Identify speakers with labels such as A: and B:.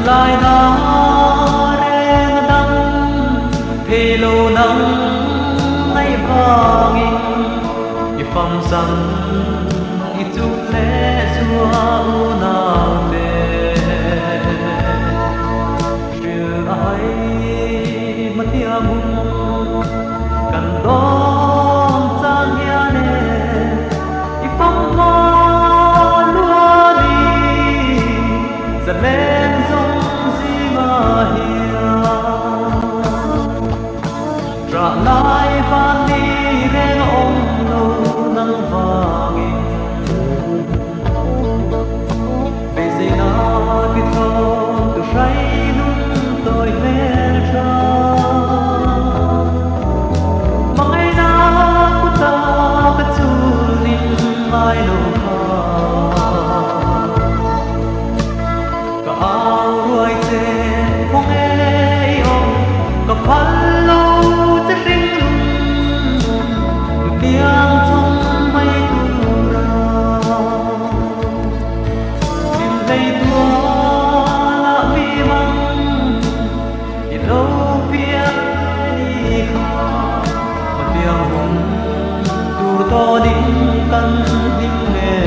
A: lại na reng đăng thì lâu nắng nay vangin i pham sang i chuk le chua na te riu ai matiam kan dom chan hiane i pham ma lua ni za len zong zi ma hia ra lai van ni reng om lo nang vangin be ze na ki tho tu sai nun tôi mel tra mai na ku ta ka chu nin mai lo ha ka ao ruai te mong e om ka phal lo che ring tiếng trong mây tu ra tìm lấy tua là mi măng đi lâu phía đi kha một tiếng hùng tu to đinh căn đinh nghề